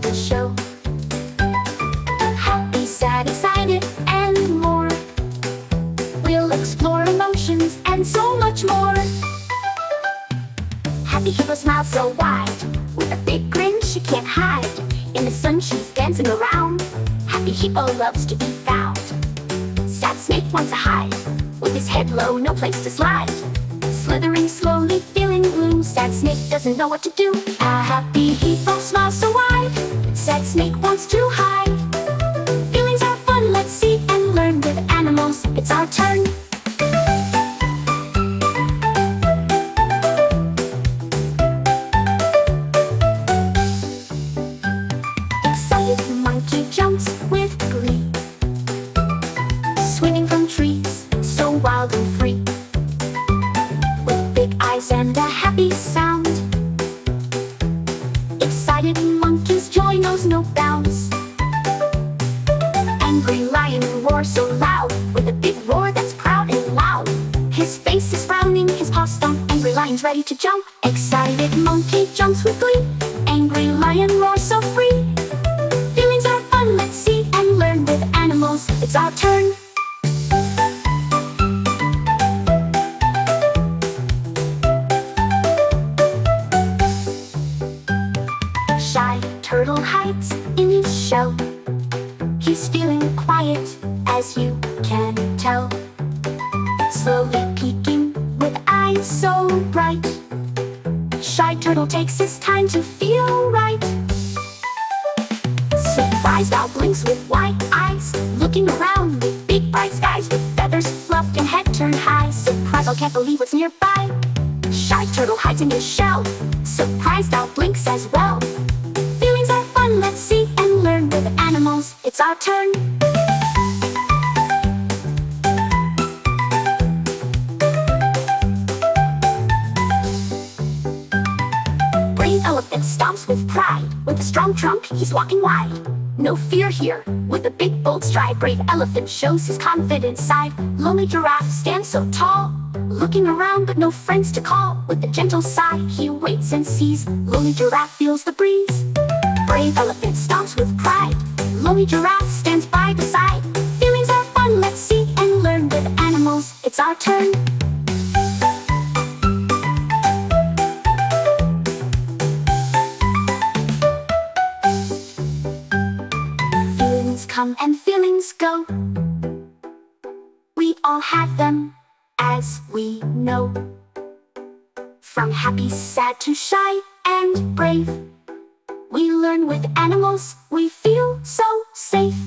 to show. Happy, sad, excited, and more. We'll explore emotions and so much more. Happy hippo smiles so wide, with a big grin she can't hide. In the sun she's dancing around. Happy hippo loves to be found. Sad snake wants to hide, with his head low, no place to slide. Slithering slowly, feeling blue. Sad snake doesn't know what to do. A happy hippo smiles so wide. Sad snake wants to hide. Feelings are fun, let's see and learn with animals. It's our turn. Excited monkey jumps with glee, swinging from trees, so wild and free. With big eyes and a happy sound, excited monkey's joy knows no bounds. Angry lion roars so loud, with a big roar that's proud and loud. His face is frowning, his paws stomp. Angry lion's ready to jump. Excited monkey jumps with glee. Angry lion roars so free. Feelings are fun, let's see and learn with animals. It's our turn. Shy turtle hides in his shell. He's feeling quiet, as you can tell. Slowly peeking with eyes so bright. Shy turtle takes his time to feel right. Surprised owl blinks with wide eyes, looking around with big bright skies, with feathers fluffed and head turned high. Surprised owl can't believe what's nearby. Shy turtle hides in his shell. Surprised owl blinks as well. Feelings are fun, let's see and learn with animals. It's our turn. Brave elephant stomps with pride. With a strong trunk, he's walking wide. No fear here, with a big bold stride. Brave elephant shows his confident side. Lonely giraffe stands so tall, looking around but no friends to call. With a gentle sigh, he waits and sees. Lonely giraffe feels the breeze. Brave elephant stomps with pride. Lonely giraffe stands by the side. Feelings are fun, let's see and learn with animals. It's our turn. Feelings come and feelings go. We all have them, as we know. From happy, sad to shy and brave, we learn with animals, we feel so safe.